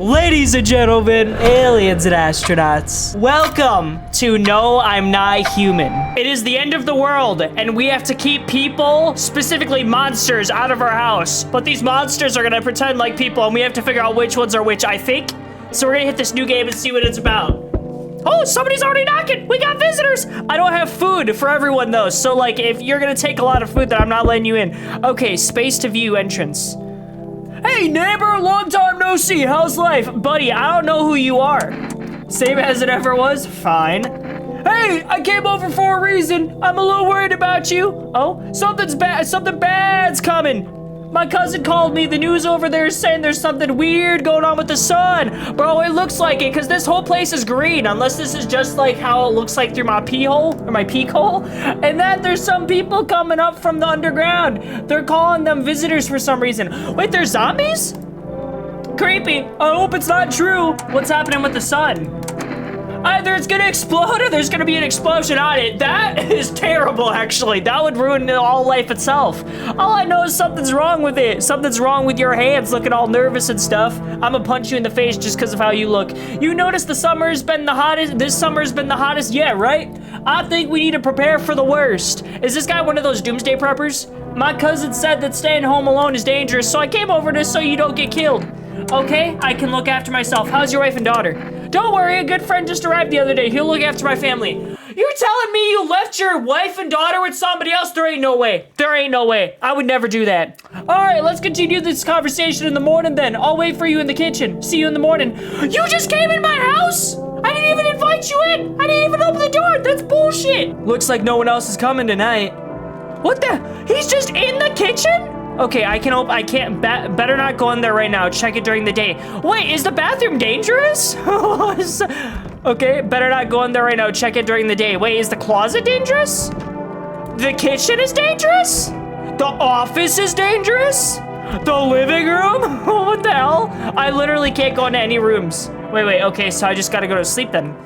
Ladies and gentlemen, aliens and astronauts, welcome to No, I'm Not Human. It is the end of the world, and we have to keep people, specifically monsters, out of our house. But these monsters are gonna pretend like people, and we have to figure out which ones are which, I think. So we're gonna hit this new game and see what it's about. Oh, somebody's already knocking. We got visitors. I don't have food for everyone, though. So, like, if you're gonna take a lot of food, then I'm not letting you in. Okay, space to view entrance. Hey, neighbor, long time no see. How's life? Buddy, I don't know who you are. Same as it ever was? Fine. Hey, I came over for a reason. I'm a little worried about you. Oh, something bad's coming. My cousin called me. The news over there is saying there's something weird going on with the sun. Bro, it looks like it because this whole place is green, unless this is just like how it looks like through my pee hole or my peek hole. And then there's some people coming up from the underground. They're calling them visitors for some reason. Wait, they're zombies? Creepy. I hope it's not true. What's happening with the sun? Either it's gonna explode or there's gonna be an explosion on it. That is terrible, actually. That would ruin all life itself. All I know is something's wrong with it. Something's wrong with your hands looking all nervous and stuff. I'm gonna punch you in the face just because of how you look. You notice the summer's been the hottest? This summer's been the hottest yet, right? I think we need to prepare for the worst. Is this guy one of those doomsday preppers? My cousin said that staying home alone is dangerous, so I came over to so you don't get killed. Okay, I can look after myself. How's your wife and daughter? Don't worry, a good friend just arrived the other day. He'll look after my family. You're telling me you left your wife and daughter with somebody else? There ain't no way. There ain't no way. I would never do that. All right, let's continue this conversation in the morning then. I'll wait for you in the kitchen. See you in the morning. You just came in my house? I didn't even invite you in. I didn't even open the door. That's bullshit. Looks like no one else is coming tonight. What the? He's just in the kitchen? Okay, I can't, better not go in there right now. Check it during the day. Wait, is the bathroom dangerous? Okay, better not go in there right now. Check it during the day. Wait, is the closet dangerous? The kitchen is dangerous? The office is dangerous? The living room? What the hell? I literally can't go into any rooms. Wait, okay, so I just gotta go to sleep then.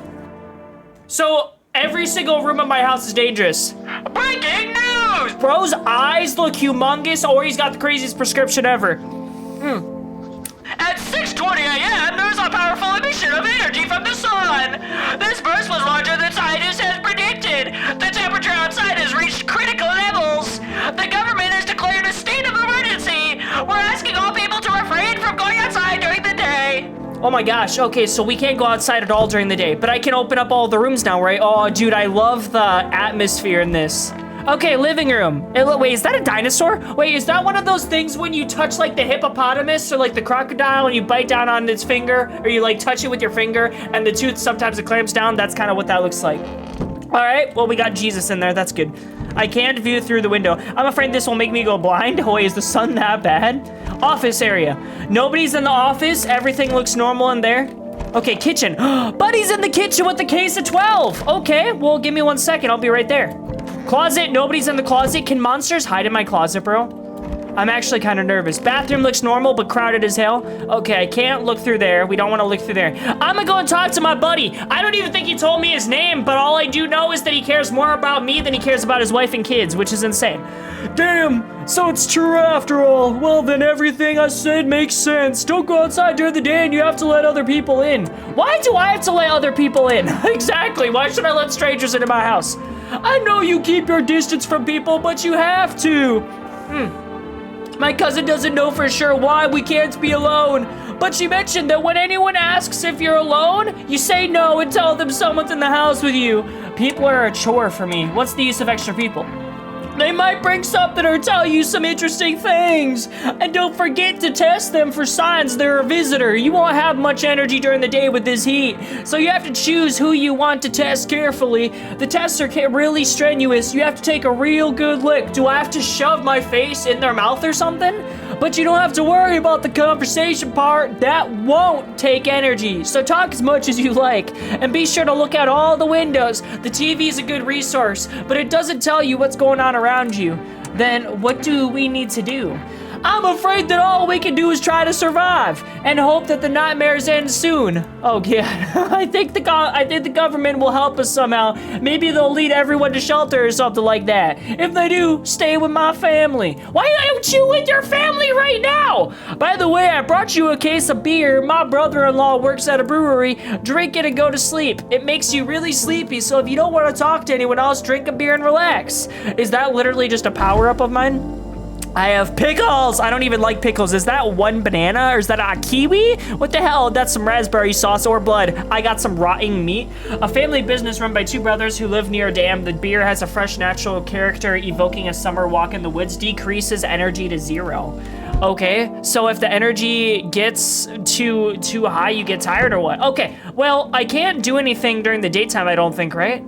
So, every single room in my house is dangerous. Breaking news! Bro's eyes look humongous, or he's got the craziest prescription ever. At 6:20 a.m., there's a powerful emission of energy from the sun. This burst was larger than scientists had predicted. The temperature outside has reached critical levels. The government has declared a state of emergency. We're asking all people to refrain from going outside during the day. Oh my gosh, okay, so we can't go outside at all during the day, but I can open up all the rooms now, right? Oh, dude, I love the atmosphere in this. Okay, living room. Wait, is that a dinosaur? Wait, is that one of those things when you touch like the hippopotamus or like the crocodile and you bite down on its finger, or you like touch it with your finger and the tooth sometimes it clamps down? That's kind of what that looks like. All right, well, we got Jesus in there. That's good. I can't view through the window. I'm afraid this will make me go blind. Oh, wait, is the sun that bad? Office area. Nobody's in the office. Everything looks normal in there. Okay, kitchen. Buddy's in the kitchen with the case of 12. Okay, well, give me 1 second. I'll be right there. Closet. Nobody's in the closet. Can monsters hide in my closet, bro? I'm actually kind of nervous. Bathroom looks normal, but crowded as hell. Okay, I can't look through there. We don't want to look through there. I'm gonna go and talk to my buddy. I don't even think he told me his name, but all I do know is that he cares more about me than he cares about his wife and kids, which is insane. Damn, so it's true after all. Well, then everything I said makes sense. Don't go outside during the day and you have to let other people in. Why do I have to let other people in? Exactly, why should I let strangers into my house? I know you keep your distance from people, but you have to. My cousin doesn't know for sure why we can't be alone, but she mentioned that when anyone asks if you're alone, you say no and tell them someone's in the house with you. People are a chore for me. What's the use of extra people? They might bring something or tell you some interesting things. And don't forget to test them for signs they're a visitor. You won't have much energy during the day with this heat, so you have to choose who you want to test carefully. The tests are really strenuous. You have to take a real good look. Do I have to shove my face in their mouth or something? But you don't have to worry about the conversation part. That won't take energy. So talk as much as you like. And be sure to look out all the windows. The TV is a good resource, but it doesn't tell you what's going on around you. Then what do we need to do? I'm afraid that all we can do is try to survive and hope that the nightmares end soon. Oh yeah, I think the government will help us somehow. Maybe they'll lead everyone to shelter or something like that. If they do, stay with my family. Why aren't you with your family right now? By the way, I brought you a case of beer. My brother-in-law works at a brewery. Drink it and go to sleep. It makes you really sleepy, so if you don't want to talk to anyone else, drink a beer and relax. Is that literally just a power-up of mine? I have pickles. I don't even like pickles. Is that one banana or is that a kiwi? What the hell? That's some raspberry sauce or blood. I got some rotting meat. A family business run by two brothers who live near a dam. The beer has a fresh, natural character, evoking a summer walk in the woods, decreases energy to 0. Okay, so if the energy gets too high, you get tired or what? Okay, well, I can't do anything during the daytime, I don't think, right?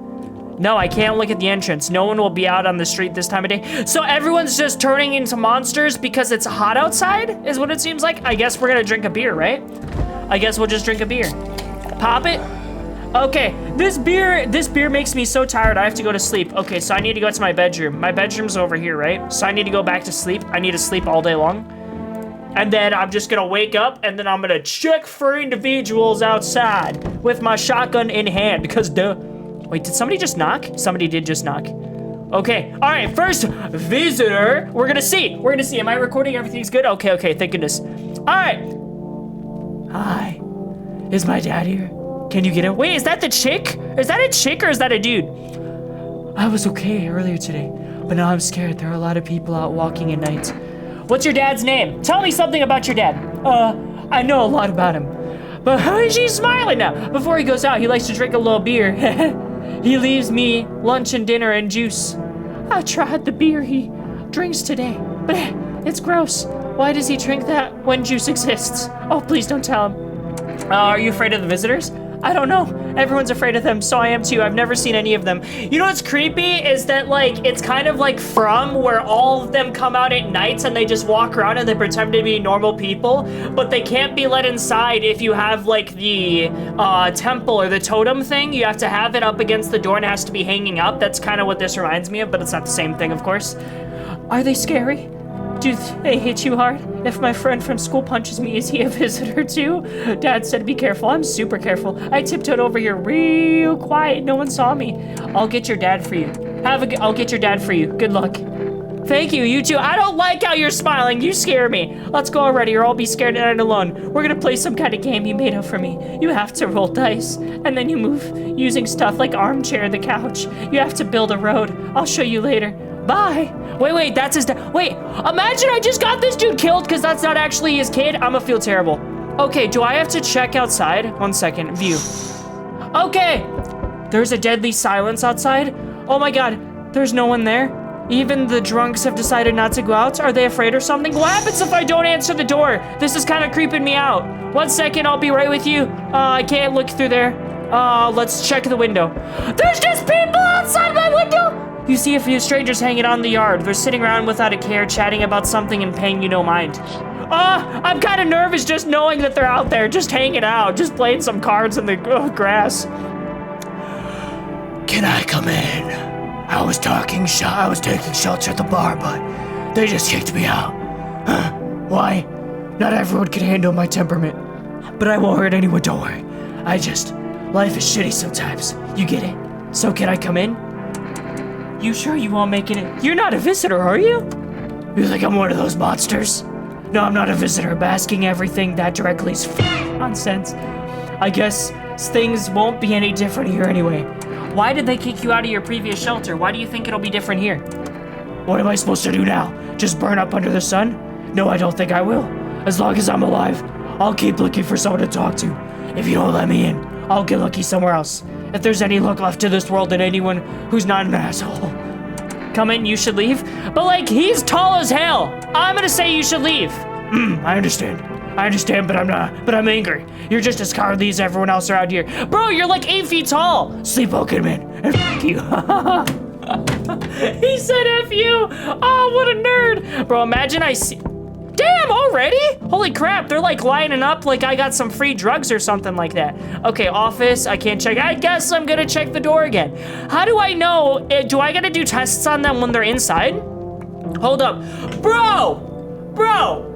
No, I can't look at the entrance. No one will be out on the street this time of day. So everyone's just turning into monsters because it's hot outside, is what it seems like. I guess we're gonna drink a beer, right? I guess we'll just drink a beer. Pop it. Okay, this beer makes me so tired I have to go to sleep. Okay, so I need to go to my bedroom. My bedroom's over here, right? So I need to go back to sleep. I need to sleep all day long. And then I'm just gonna wake up and then I'm gonna check for individuals outside with my shotgun in hand because duh. Wait, did somebody just knock? Somebody did just knock. Okay, all right, first visitor. We're gonna see. Am I recording? Everything's good? Okay, thank goodness. All right. Hi, is my dad here? Can you get him? Wait, is that the chick? Is that a chick or is that a dude? I was okay earlier today, but now I'm scared. There are a lot of people out walking at night. What's your dad's name? Tell me something about your dad. I know a lot about him. But she's smiling now. Before he goes out, he likes to drink a little beer. He leaves me lunch and dinner and juice. I tried the beer he drinks today, but it's gross. Why does he drink that when juice exists? Oh, please don't tell him. Are you afraid of the visitors? I don't know. Everyone's afraid of them, so I am too. I've never seen any of them. You know what's creepy is that, like, it's kind of like From, where all of them come out at nights and they just walk around and they pretend to be normal people, but they can't be let inside if you have, like, the temple or the totem thing. You have to have it up against the door and it has to be hanging up. That's kind of what this reminds me of, but it's not the same thing, of course. Are they scary? Do they hit you hard? If my friend from school punches me, is he a visitor too? Dad said be careful. I'm super careful. I tiptoed over here real quiet. No one saw me. I'll get your dad for you. I'll get your dad for you. Good luck. Thank you, you too. I don't like how you're smiling. You scare me. Let's go already or I'll be scared and alone. We're gonna play some kind of game you made up for me. You have to roll dice and then you move using stuff like armchair, the couch. You have to build a road. I'll show you later. Bye. Wait, that's his dad. Wait, imagine I just got this dude killed because that's not actually his kid. I'ma feel terrible. Okay, do I have to check outside? 1 second, view. Okay, there's a deadly silence outside. Oh my God, there's no one there. Even the drunks have decided not to go out. Are they afraid or something? What happens if I don't answer the door? This is kind of creeping me out. 1 second, I'll be right with you. I can't look through there. Let's check the window. There's just people outside my window. You see a few strangers hanging out in the yard. They're sitting around without a care, chatting about something and paying you no mind. I'm kind of nervous just knowing that they're out there, just hanging out, just playing some cards in the grass. Can I come in? I was taking shelter at the bar, but they just kicked me out. Why? Not everyone can handle my temperament. But I won't hurt anyone, don't worry. Life is shitty sometimes. You get it? So can I come in? You sure you won't make it? You're not a visitor, are you? You think I'm one of those monsters? No, I'm not a visitor. Basking everything that directly is nonsense. I guess things won't be any different here anyway. Why did they kick you out of your previous shelter? Why do you think it'll be different here? What am I supposed to do now? Just burn up under the sun? No, I don't think I will. As long as I'm alive, I'll keep looking for someone to talk to. If you don't let me in, I'll get lucky somewhere else. If there's any luck left to this world and anyone who's not an asshole. Come in, you should leave. But like, he's tall as hell. I'm gonna say you should leave. I understand, but I'm not. But I'm angry. You're just as cowardly as everyone else around here. Bro, you're like 8 feet tall. Sleepwalking man. And f*** you. He said F you. Oh, what a nerd. Bro, imagine I see. Damn, already? Holy crap, they're like lining up like I got some free drugs or something like that. Okay, office, I can't check. I guess I'm gonna check the door again. How do I know? Do I gotta do tests on them when they're inside? Hold up. Bro! Bro!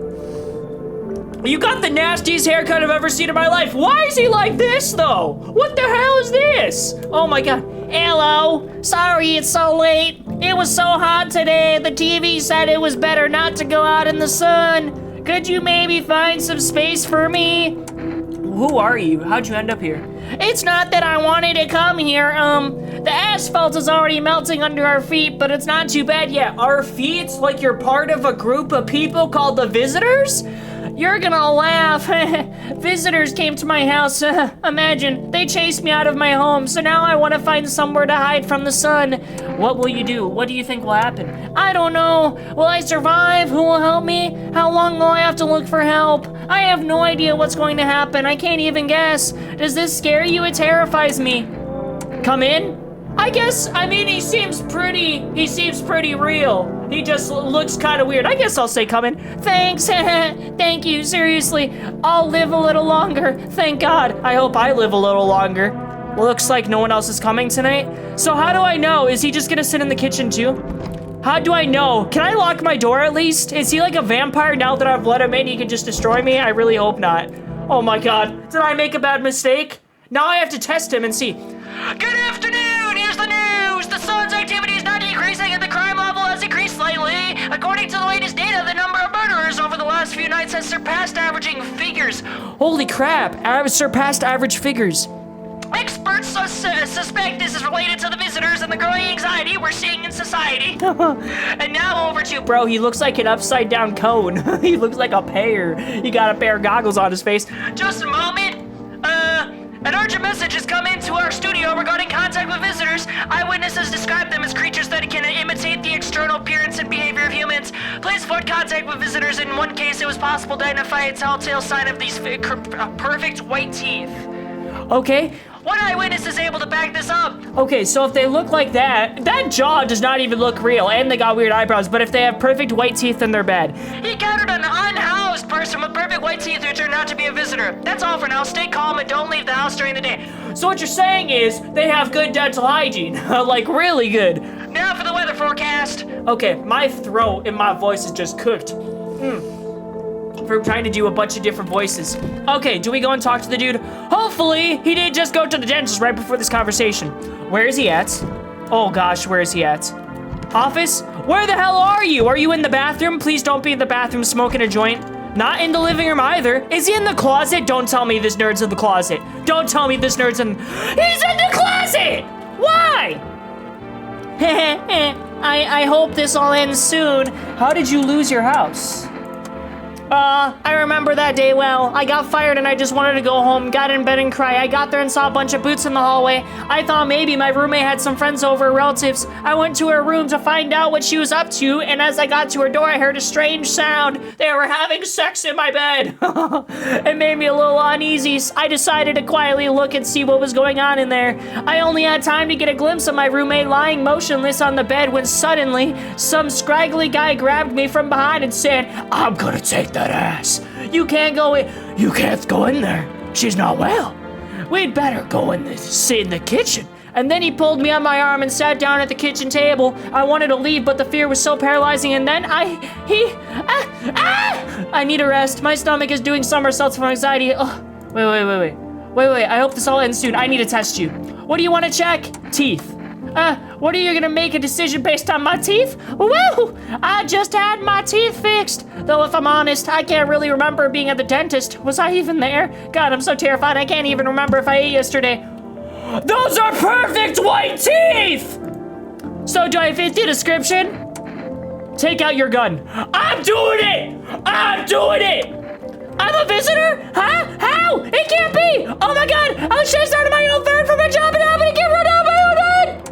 You got the nastiest haircut I've ever seen in my life. Why is he like this, though? What the hell is this? Oh my god. Hello. Sorry it's so late. It was so hot today. The TV said it was better not to go out in the sun. Could you maybe find some space for me? Who are you? How'd you end up here? It's not that I wanted to come here. The asphalt is already melting under our feet, but it's not too bad yet. Our feet? Like you're part of a group of people called the Visitors? You're gonna laugh. Visitors came to my house. Imagine, they chased me out of my home, so now I want to find somewhere to hide from the sun. What will you do? What do you think will happen? I don't know. Will I survive? Who will help me? How long will I have to look for help? I have no idea what's going to happen. I can't even guess. Does this scare you? It terrifies me. Come in? I mean, he seems pretty real. He just looks kind of weird. I guess I'll say come in. Thanks. Thank you, seriously. I'll live a little longer. Thank God. I hope I live a little longer. Looks like no one else is coming tonight. So how do I know? Is he just gonna sit in the kitchen too? How do I know? Can I lock my door at least? Is he like a vampire now that I've let him in? He can just destroy me? I really hope not. Oh my God. Did I make a bad mistake? Now I have to test him and see. Good afternoon, here's the news. The sun's activity is not decreasing and the crime level has increased slightly. According to the latest data, the number of murderers over the last few nights has surpassed averaging figures. Holy crap, I've surpassed average figures. Experts suspect this is related to the Visitors and the growing anxiety we're seeing in society. And now over to... Bro, he looks like an upside down cone. He looks like a pear. He got a pair of goggles on his face. Just a moment. An urgent message has come into our studio regarding contact with visitors. Eyewitnesses describe them as creatures that can imitate the external appearance and behavior of humans. Please avoid contact with visitors. In one case, it was possible to identify a telltale sign of these perfect white teeth. Okay. One eyewitness is able to back this up. Okay, so if they look like that, that jaw does not even look real, and they got weird eyebrows, but if they have perfect white teeth, then they're bad. He encountered an unhoused person with perfect white teeth who turned out to be a visitor. That's all for now. Stay calm and don't leave the house during the day. So what you're saying is they have good dental hygiene, like really good. Now for the weather forecast. Okay, my throat and my voice is just cooked. From trying to do a bunch of different voices. Okay, do we go and talk to the dude? Hopefully, he did just go to the dentist right before this conversation. Where is he at? Oh gosh, where is he at? Office? Where the hell are you? Are you in the bathroom? Please don't be in the bathroom smoking a joint. Not in the living room either. Is he in the closet? Don't tell me this nerd's in the closet. Don't tell me this nerd's in... He's in the closet! Why? I hope this all ends soon. How did you lose your house? I remember that day well. I got fired and I just wanted to go home, got in bed and cry. I got there and saw a bunch of boots in the hallway. I thought maybe my roommate had some friends over, relatives. I went to her room to find out what she was up to, and as I got to her door, I heard a strange sound. They were having sex in my bed. It made me a little uneasy. I decided to quietly look and see what was going on in there. I only had time to get a glimpse of my roommate lying motionless on the bed when suddenly, some scraggly guy grabbed me from behind and said, "I'm gonna take that ass. You can't go in there. She's not well. We'd better go sit in the kitchen." And then he pulled me on my arm and sat down at the kitchen table. I wanted to leave, but the fear was so paralyzing, and then I need a rest. My stomach is doing somersaults from anxiety. Oh, wait, I hope this all ends soon. I need to test you. What do you want to check? Teeth. What are you gonna make a decision based on my teeth? Woo! I just had my teeth fixed. Though if I'm honest, I can't really remember being at the dentist. Was I even there? God, I'm so terrified I can't even remember if I ate yesterday. Those are perfect white teeth! So do I fit the description? Take out your gun. I'm doing it! I'm a visitor? Huh? How? It can't be! Oh my God! I was chased out of my own firm from my job and I'm gonna get run out of my own head!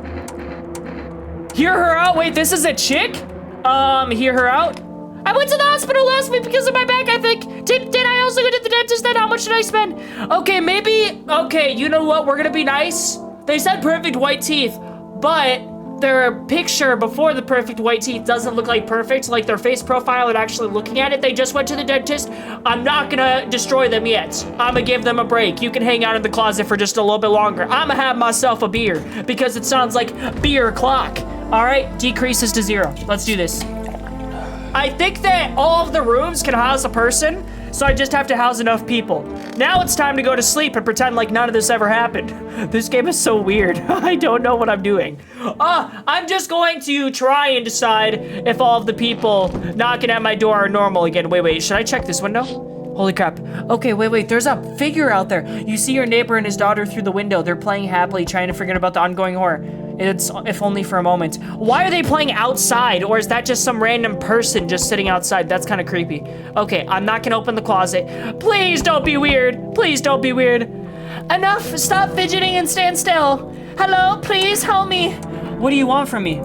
Hear her out? Wait, this is a chick? Hear her out? I went to the hospital last week because of my back, I think. Did I also go to the dentist then? How much did I spend? Okay, okay, you know what? We're gonna be nice. They said perfect white teeth, but their picture before the perfect white teeth doesn't look like perfect, like their face profile and actually looking at it. They just went to the dentist. I'm not gonna destroy them yet. I'm gonna give them a break. You can hang out in the closet for just a little bit longer. I'm gonna have myself a beer because it sounds like beer clock. All right, decreases to 0. Let's do this. I think that all of the rooms can house a person, so I just have to house enough people. Now it's time to go to sleep and pretend like none of this ever happened. This game is so weird. I don't know what I'm doing. I'm just going to try and decide if all of the people knocking at my door are normal again. Wait, should I check this window? Holy crap. Okay, wait, there's a figure out there. You see your neighbor and his daughter through the window. They're playing happily, trying to forget about the ongoing horror. It's if only for a moment. Why are they playing outside? Or is that just some random person just sitting outside? That's kind of creepy. Okay, I'm not gonna open the closet. Please don't be weird. Please don't be weird. Enough, stop fidgeting and stand still. Hello, please help me. What do you want from me?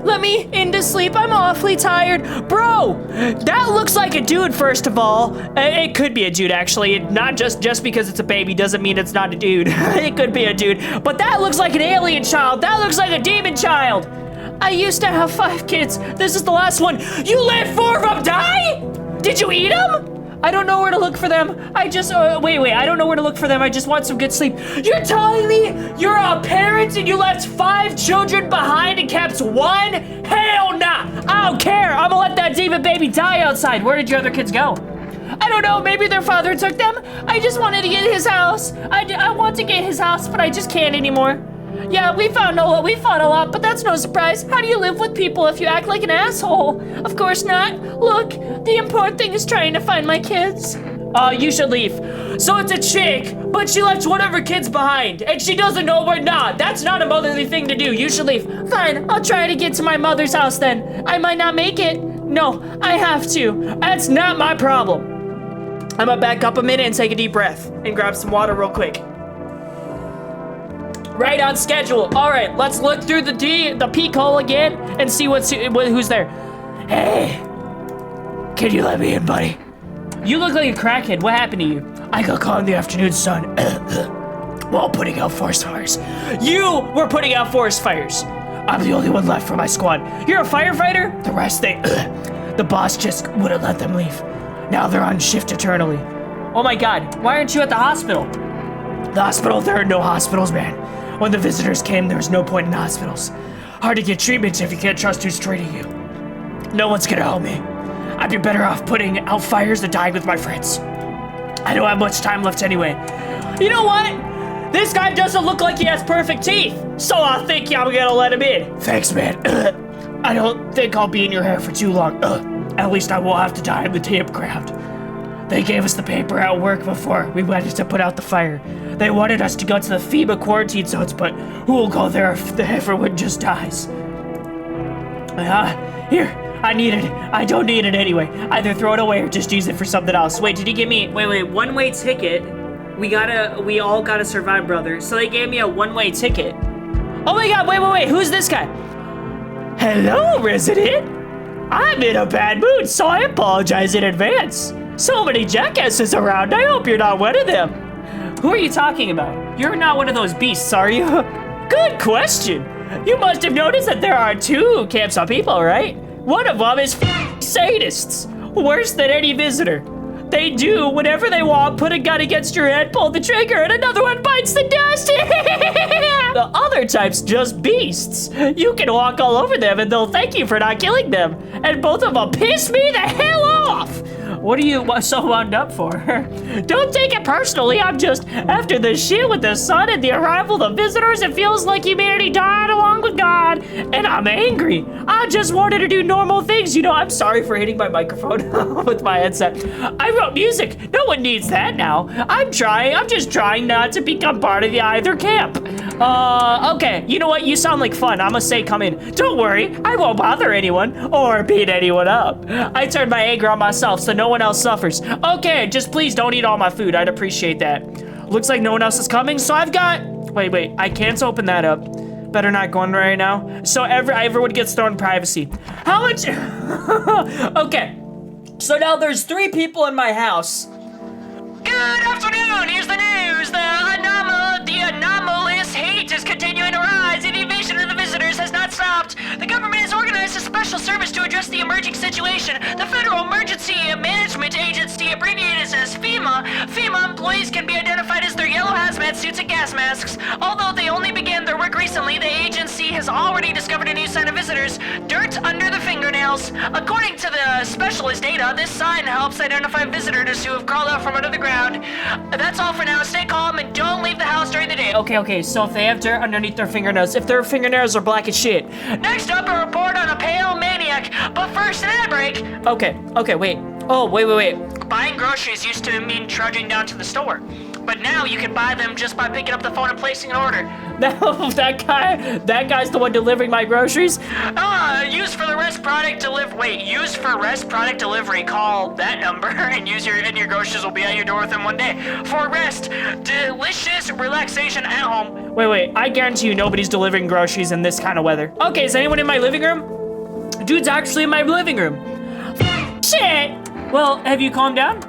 Let me into sleep, I'm awfully tired. Bro, that looks like a dude, first of all. It could be a dude, actually. Not just because it's a baby doesn't mean it's not a dude. It could be a dude, but that looks like an alien child. That looks like a demon child. I used to have 5 kids. This is the last one. You let 4 of them die? Did you eat them? I don't know where to look for them. I just, wait, I don't know where to look for them. I just want some good sleep. You're telling me you're a parent and you left 5 children behind and kept 1? Hell nah, I don't care. I'm gonna let that demon baby die outside. Where did your other kids go? I don't know, maybe their father took them. I just wanted to get his house. I want to get his house, but I just can't anymore. Yeah, we fought a lot, but that's no surprise. How do you live with people if you act like an asshole? Of course not. Look, the important thing is trying to find my kids. You should leave. So it's a chick, but she left one of her kids behind, and she doesn't know where. Nah, that's not a motherly thing to do. You should leave. Fine, I'll try to get to my mother's house then. I might not make it. No, I have to. That's not my problem. I'm gonna back up a minute and take a deep breath and grab some water real quick. Right on schedule. All right, let's look through the peek hole again and see who's there. Hey, can you let me in, buddy? You look like a crackhead. What happened to you? I got caught in the afternoon sun while putting out forest fires. You were putting out forest fires. I'm the only one left from my squad. You're a firefighter? The rest, the boss just wouldn't let them leave. Now they're on shift eternally. Oh my God, why aren't you at the hospital? The hospital? There are no hospitals, man. When the visitors came, there was no point in hospitals. Hard to get treatment if you can't trust who's treating you. No one's gonna help me. I'd be better off putting out fires than dying with my friends. I don't have much time left anyway. You know what? This guy doesn't look like he has perfect teeth, so I think I'm gonna let him in. Thanks, man. I don't think I'll be in your hair for too long. At least I won't have to die in the campground. They gave us the paper at work before we went to put out the fire. They wanted us to go to the FEMA quarantine zones, but who will go there if everyone just dies? Here, I need it. I don't need it anyway. Either throw it away or just use it for something else. Wait, did he give me, wait, one-way ticket? We all gotta survive, brother. So they gave me a one-way ticket. Oh my God, wait, who's this guy? Hello, resident. I'm in a bad mood, so I apologize in advance. So many jackasses around, I hope you're not one of them. Who are you talking about? You're not one of those beasts, are you? Good question. You must have noticed that there are 2 camps of people, right? One of them is sadists, worse than any visitor. They do whatever they want, put a gun against your head, pull the trigger, and another one bites the dust. The other type's just beasts. You can walk all over them and they'll thank you for not killing them. And both of them piss me the hell off. What are you so wound up for? Don't take it personally, I'm just, after the shit with the sun and the arrival of the visitors, it feels like humanity died along with God, and I'm angry. I just wanted to do normal things, you know. I'm sorry for hitting my microphone with my headset. I wrote music, no one needs that now. I'm just trying not to become part of the either camp. Okay, you know what, you sound like fun, I'ma say come in. Don't worry, I won't bother anyone, or beat anyone up. I turned my anger on myself so no one else suffers. Okay, just please don't eat all my food. I'd appreciate that. Looks like no one else is coming, so I've got... Wait, I can't open that up. Better not go in right now. So everyone gets thrown in privacy. How much... Okay, so now there's 3 people in my house. Good afternoon, here's the news. The anomalous hate is continuing to rise, and the invasion of the visitors has not stopped. The government has organized a special service to address the emerging situation. The Federal Emergency Management Agency, abbreviated as FEMA. FEMA employees can be identified as their yellow hazmat suits and gas masks. Although they only began their work recently, the agency has already discovered a new sign of visitors, dirt under the fingernails. According to the specialist data, this sign helps identify visitors who have crawled out from under the ground. That's all for now. Stay calm and don't leave the house during the day. Okay, so if they have dirt underneath their fingernails, if their fingernails are black as shit. Next up, a report on a pale maniac, but first an ad break. Okay, wait. Oh, wait. Buying groceries used to mean trudging down to the store, but now you can buy them just by picking up the phone and placing an order. No, that guy's the one delivering my groceries. Used for rest product delivery. Call that number and your groceries will be at your door within 1 day. For rest, delicious relaxation at home. Wait, I guarantee you nobody's delivering groceries in this kind of weather. Okay, is anyone in my living room? Dude's actually in my living room. Shit! Well, have you calmed down?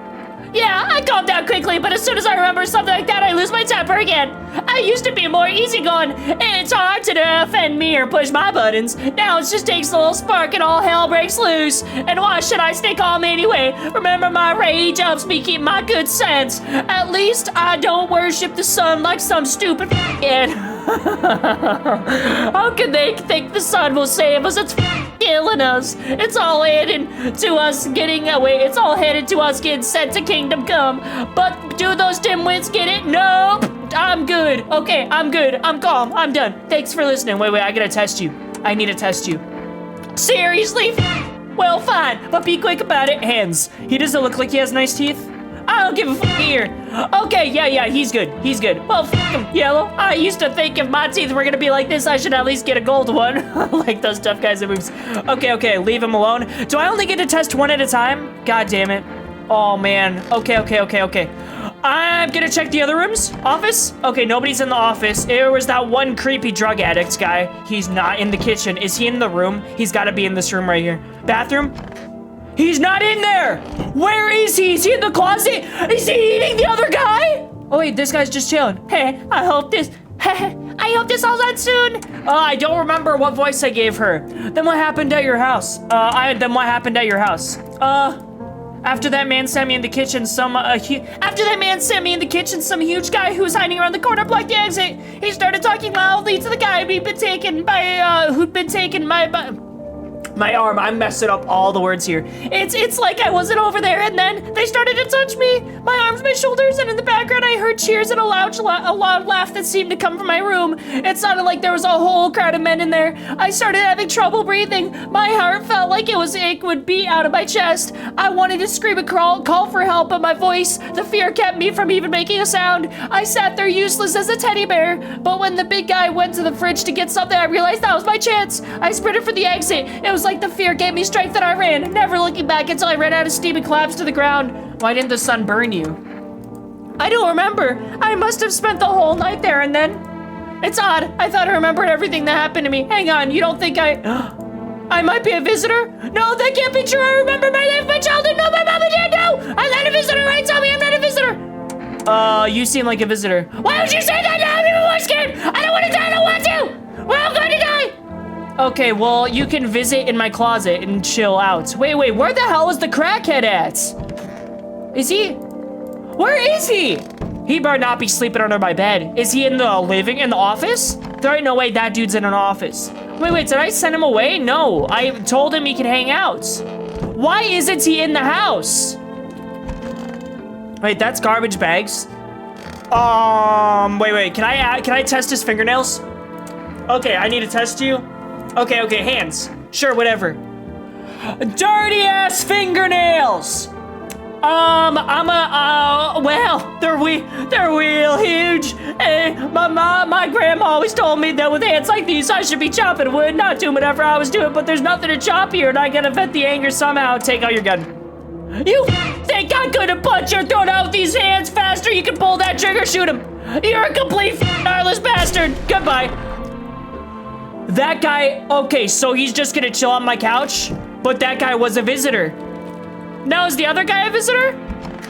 Yeah, I calmed down quickly, but as soon as I remember something like that, I lose my temper again. I used to be more easygoing, and it's hard to offend me or push my buttons. Now it just takes a little spark and all hell breaks loose. And why should I stay calm anyway? Remember, my rage helps me keep my good sense. At least I don't worship the sun like some stupid kid. How can they think the sun will save us? It's killing us. It's all headed to us getting away. It's all headed to us getting sent to Kingdom Come. But do those dimwits get it? Nope. I'm good. Okay, I'm good. I'm calm. I'm done. Thanks for listening. Wait, I gotta test you. I need to test you. Seriously? Well, fine, but be quick about it. Hands. He doesn't look like he has nice teeth. I don't give a fuck here. Okay, yeah, he's good. Well, fuck him, Yellow. I used to think if my teeth were gonna be like this, I should at least get a gold one. Like those tough guys that moves. Okay, leave him alone. Do I only get to test one at a time? God damn it. Oh, man. Okay. I'm gonna check the other rooms. Office? Okay, nobody's in the office. There was that one creepy drug addict guy. He's not in the kitchen. Is he in the room? He's gotta be in this room right here. Bathroom? He's not in there! Where is he? Is he in the closet? Is he eating the other guy? Oh wait, this guy's just chilling. Hey, I hope this all ends soon. I don't remember what voice I gave her. Then what happened at your house? After that man sent me in the kitchen, some huge guy who was hiding around the corner blocked the exit. He started talking loudly to the guy who'd been taken my arm. I'm messing up all the words here. It's like I wasn't over there, and then they started to touch me, my arms, my shoulders, and in the background I heard cheers and a loud laugh that seemed to come from my room. It sounded like there was a whole crowd of men in there. I started having trouble breathing. My heart felt like it would beat out of my chest. I wanted to scream and call for help, but the fear kept me from even making a sound. I sat there useless as a teddy bear, but when the big guy went to the fridge to get something, I realized that was my chance. I sprinted for the exit. It was like the fear gave me strength and I ran, never looking back until I ran out of steam and collapsed to the ground. Why didn't the sun burn you? I don't remember. I must have spent the whole night there and then... It's odd. I thought I remembered everything that happened to me. Hang on, you don't think I might be a visitor? No, that can't be true. I remember my life, my childhood. No, my mom and dad, no! I'm not a visitor, right? Tell me I'm not a visitor. You seem like a visitor. Why would you say that now? I'm even more scared. I don't want to die, I don't want to! We're all going to die! Okay, well, you can visit in my closet and chill out. Wait, where the hell is the crackhead at? Is he? Where is he? He better not be sleeping under my bed. Is he in the office? There ain't no way that dude's in an office. Wait, did I send him away? No, I told him he could hang out. Why isn't he in the house? Wait, that's garbage bags. Wait, can I test his fingernails? Okay, I need to test you. Okay, hands. Sure, whatever. Dirty ass fingernails! Well, they're real huge. My grandma always told me that with hands like these, I should be chopping wood, not doing whatever I was doing, but there's nothing to chop here, and I gotta vent the anger somehow. Take out your gun. You think I could've punched your throat out with these hands faster? You can pull that trigger, shoot him. You're a complete heartless bastard. Goodbye. That guy, okay, so he's just gonna chill on my couch, but that guy was a visitor. Now is the other guy a visitor?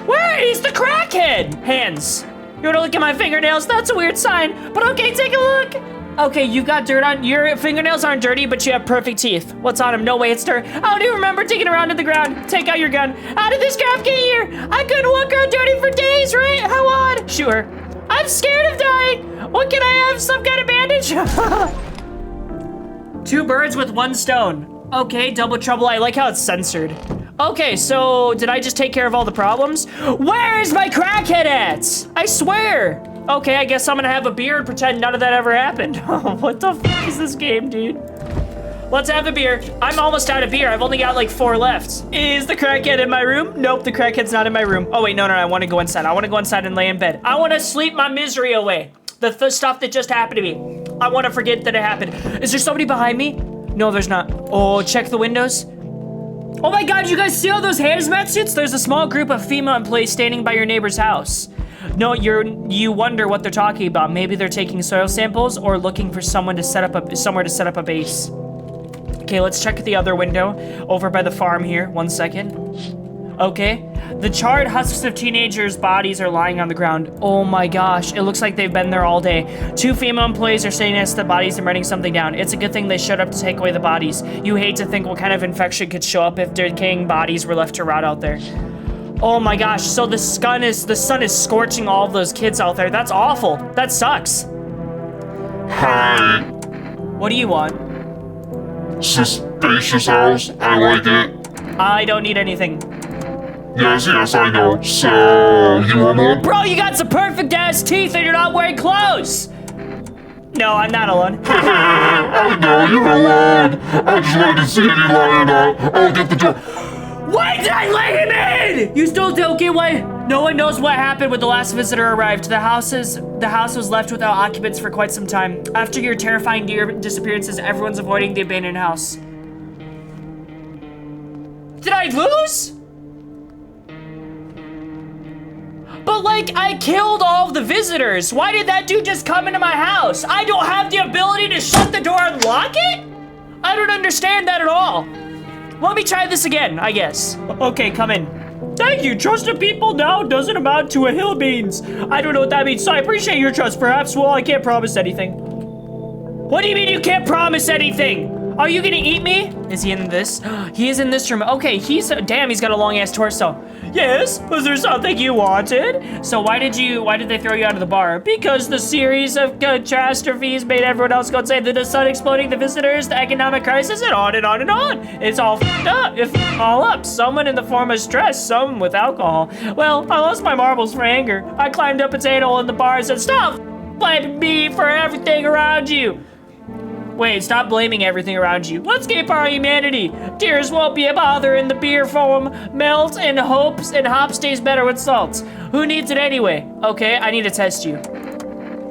Where is the crackhead? Hands. You wanna look at my fingernails? That's a weird sign, but okay, take a look. Okay, you've got dirt on, your fingernails aren't dirty, but you have perfect teeth. What's on them? No way, it's dirt. I don't even remember digging around in the ground. Take out your gun. How did this crap get here? I couldn't walk around dirty for days, right? How odd. Sure. I'm scared of dying. What, can I have some kind of bandage? 2 birds with 1 stone. Okay, double trouble. I like how it's censored. Okay, so did I just take care of all the problems? Where is my crackhead at? I swear. Okay, I guess I'm gonna have a beer and pretend none of that ever happened. What the fuck is this game, dude? Let's have a beer. I'm almost out of beer. I've only got like 4 left. Is the crackhead in my room? Nope, the crackhead's not in my room. Oh wait, no, I want to go inside. I want to go inside and lay in bed. I want to sleep my misery away. The stuff that just happened to me. I want to forget that it happened. Is there somebody behind me? No, there's not. Oh, check the windows. Oh my God, you guys see all those hazmat suits? There's a small group of female employees standing by your neighbor's house. No, you wonder what they're talking about. Maybe they're taking soil samples or looking for someone to somewhere to set up a base. Okay, let's check the other window over by the farm here. 1 second. Okay. The charred husks of teenagers' bodies are lying on the ground. Oh my gosh, it looks like they've been there all day. 2 female employees are sitting next to the bodies and writing something down. It's a good thing they showed up to take away the bodies. You hate to think what kind of infection could show up if decaying bodies were left to rot out there. Oh my gosh, so the sun is scorching all of those kids out there. That's awful. That sucks. Hi. What do you want? Suspicious house. I like it. I don't need anything. Yes, I know. So, you want more? Bro, you got some perfect ass teeth and you're not wearing clothes. No, I'm not alone. I know you're alone. I just wanted to see you lying out. I'll get the door. Why did I let him in? You still don't get why? No one knows what happened when the last visitor arrived. The house was left without occupants for quite some time. After your terrifying disappearances, everyone's avoiding the abandoned house. Did I lose? But like, I killed all of the visitors. Why did that dude just come into my house? I don't have the ability to shut the door and lock it? I don't understand that at all. Let me try this again, I guess. Okay, come in. Thank you. Trusting people now doesn't amount to a hill of beans. I don't know what that means, so I appreciate your trust. Perhaps, well, I can't promise anything. What do you mean you can't promise anything? Are you gonna eat me? Is he in this? He is in this room. Okay, damn, he's got a long ass torso. Yes, was there something you wanted? So why did they throw you out of the bar? Because the series of catastrophes made everyone else go insane. The sun exploding, the visitors, the economic crisis, and on and on and on. It's all f***ed up. It's all up. Someone in the form of stress, some with alcohol. Well, I lost my marbles for anger. I climbed up a potato hole in the bar and said, stop blaming me for everything around you. Wait, stop blaming everything around you. Let's keep our humanity. Tears won't be a bother in the beer foam melts and hops stays better with salt. Who needs it anyway? Okay, I need to test you.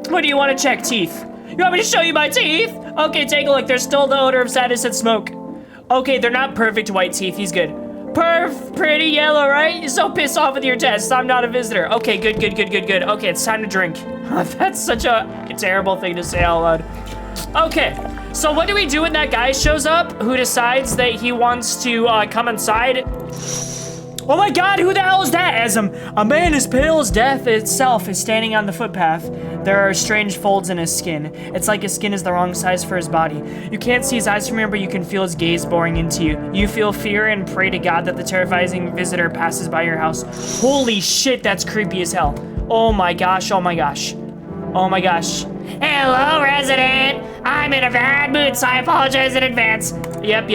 What do you want to check? Teeth. You want me to show you my teeth? Okay, take a look. There's still the odor of sadness and smoke. Okay, they're not perfect white teeth. He's good. Pretty yellow, right? You're so pissed off with your tests. I'm not a visitor. Okay, good. Okay, it's time to drink. That's such a terrible thing to say out loud. Okay, so what do we do when that guy shows up who decides that he wants to come inside? Oh my God, who the hell is that? As a man as pale as death itself is standing on the footpath. There are strange folds in his skin. It's like his skin is the wrong size for his body. You can't see his eyes from here, but you can feel his gaze boring into you. You feel fear and pray to God that the terrifying visitor passes by your house. Holy shit, that's creepy as hell. Oh my gosh. Hello, resident. I'm in a bad mood, so I apologize in advance. Yep.